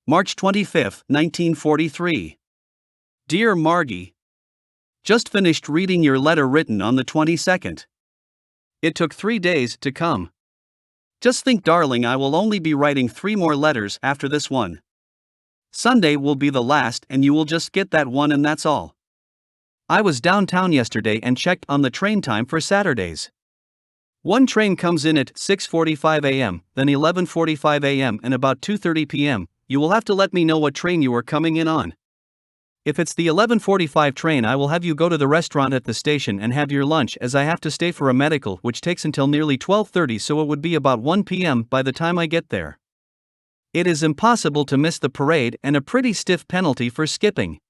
March 25, 1943. Dear Margie, just finished reading your letter written on the 22nd. It took 3 days to come. Just think, darling, I will only be writing 3 more letters after this one. Sunday will be the last, and you will just get that one, and that's all. I was downtown yesterday and checked on the train time for Saturdays. One train comes in at 6:45 a.m., then 11:45 a.m., and about 2:30 p.m. You will have to let me know what train you are coming in on. If it's the 11:45 train, I will have you go to the restaurant at the station and have your lunch, as I have to stay for a medical which takes until nearly 12:30, so it would be about 1 p.m. by the time I get there. It is impossible to miss the parade and a pretty stiff penalty for skipping.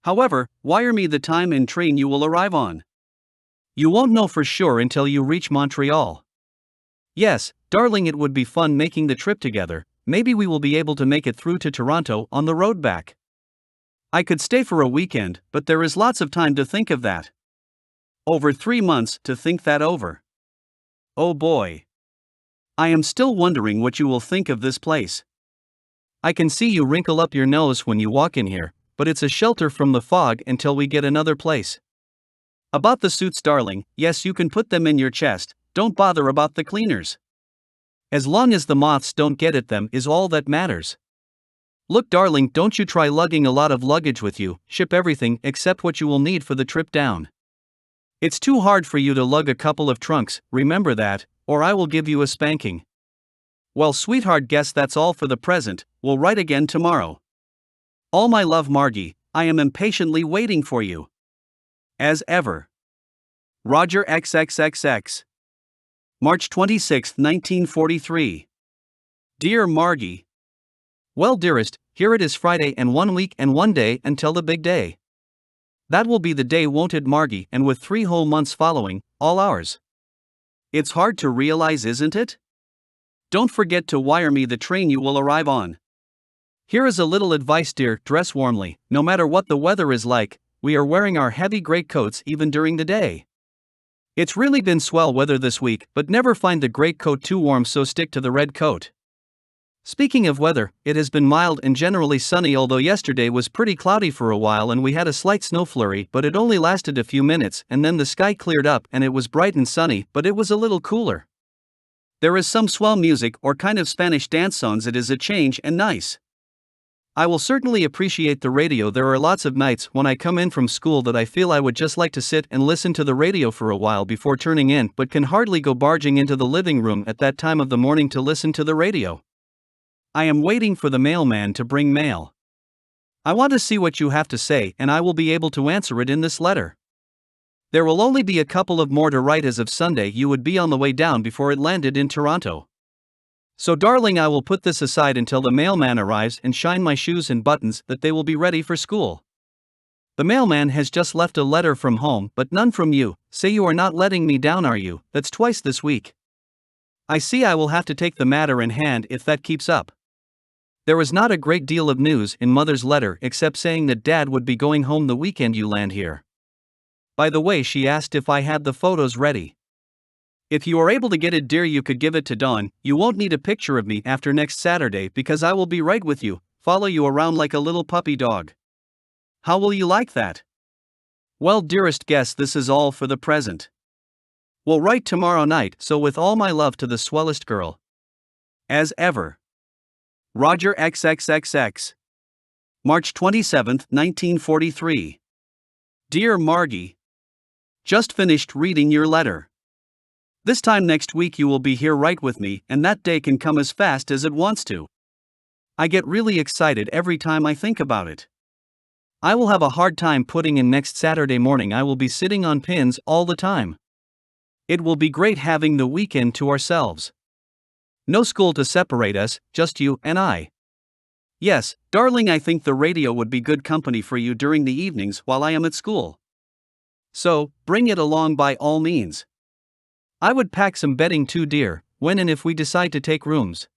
However, wire me the time and train you will arrive on. You won't know for sure until you reach Montreal. Yes, darling, it would be fun making the trip together. Maybe we will be able to make it through to Toronto on the road back. I could stay for a weekend, but there is lots of time to think of that. Over 3 months to think that over. Oh boy. I am still wondering what you will think of this place. I can see you wrinkle up your nose when you walk in here, but it's a shelter from the fog until we get another place. About the suits, darling, yes, you can put them in your chest, don't bother about the cleaners. As long as the moths don't get at them is all that matters. Look, darling, don't you try lugging a lot of luggage with you. Ship everything except what you will need for the trip down. It's too hard for you to lug a couple of trunks, remember that, or I will give you a spanking. Well, sweetheart, guess that's all for the present. We'll write again tomorrow. All my love, Margie. I am impatiently waiting for you. As ever. Roger XXXX. March 26, 1943. Dear Margie. Well, dearest, here it is, Friday and 1 week and 1 day until the big day. That will be the day, won't it, Margie, and with 3 whole months following, all ours. It's hard to realize, isn't it? Don't forget to wire me the train you will arrive on. Here is a little advice, dear, dress warmly, no matter what the weather is like. We are wearing our heavy greatcoats even during the day. It's really been swell weather this week, but never find the greatcoat too warm, so stick to the red coat. Speaking of weather, it has been mild and generally sunny, although yesterday was pretty cloudy for a while and we had a slight snow flurry, but it only lasted a few minutes, and then the sky cleared up and it was bright and sunny, but it was a little cooler. There is some swell music or kind of Spanish dance songs. It is a change and nice. I will certainly appreciate the radio. There are lots of nights when I come in from school that I feel I would just like to sit and listen to the radio for a while before turning in, but can hardly go barging into the living room at that time of the morning to listen to the radio. I am waiting for the mailman to bring mail. I want to see what you have to say, and I will be able to answer it in this letter. There will only be a couple of more to write. As of Sunday, you would be on the way down before it landed in Toronto. So, darling, I will put this aside until the mailman arrives and shine my shoes and buttons that they will be ready for school. The mailman has just left a letter from home, but none from you. Say you are not letting me down, are you? That's twice this week. I see I will have to take the matter in hand if that keeps up. There is not a great deal of news in Mother's letter except saying that Dad would be going home the weekend you land here. By the way, she asked if I had the photos ready. If you are able to get it, dear, you could give it to Dawn. You won't need a picture of me after next Saturday because I will be right with you, follow you around like a little puppy dog. How will you like that? Well, dearest, guess this is all for the present. We'll write tomorrow night, so with all my love to the swellest girl. As ever. Roger XXXX. March 27, 1943. Dear Margie. Just finished reading your letter. This time next week you will be here right with me, and that day can come as fast as it wants to. I get really excited every time I think about it. I will have a hard time putting in next Saturday morning. I will be sitting on pins all the time. It will be great having the weekend to ourselves. No school to separate us, just you and I. Yes, darling, I think the radio would be good company for you during the evenings while I am at school. So, bring it along by all means. I would pack some bedding too, dear, when and if we decide to take rooms.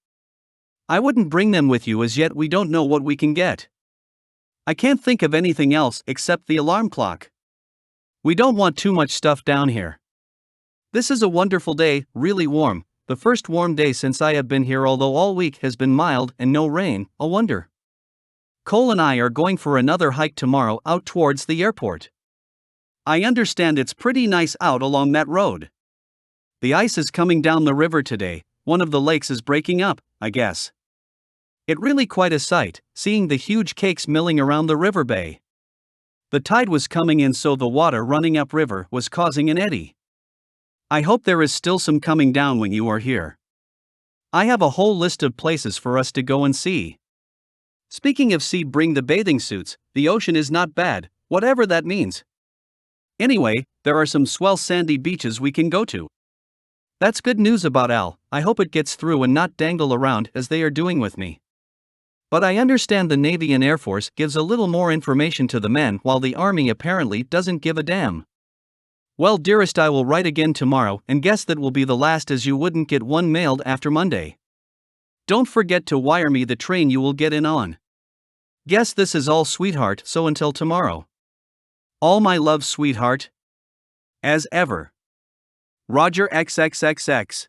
I wouldn't bring them with you as yet, we don't know what we can get. I can't think of anything else except the alarm clock. We don't want too much stuff down here. This is a wonderful day, really warm, The first warm day since I have been here, although all week has been mild and no rain, a wonder. Cole and I are going for another hike tomorrow out towards the airport. I understand it's pretty nice out along that road. The ice is coming down the river today, one of the lakes is breaking up, I guess. It really quite a sight, seeing the huge cakes milling around the river bay. The tide was coming in, so the water running upriver was causing an eddy. I hope there is still some coming down when you are here. I have a whole list of places for us to go and see. Speaking of sea, bring the bathing suits, the ocean is not bad, whatever that means. Anyway, there are some swell sandy beaches we can go to. That's good news about Al, I hope it gets through and not dangle around as they are doing with me. But I understand the Navy and Air Force gives a little more information to the men while the Army apparently doesn't give a damn. Well, dearest, I will write again tomorrow and guess that will be the last, as you wouldn't get one mailed after Monday. Don't forget to wire me the train you will get in on. Guess this is all, sweetheart, so until tomorrow. All my love, sweetheart. As ever. Roger XXXX.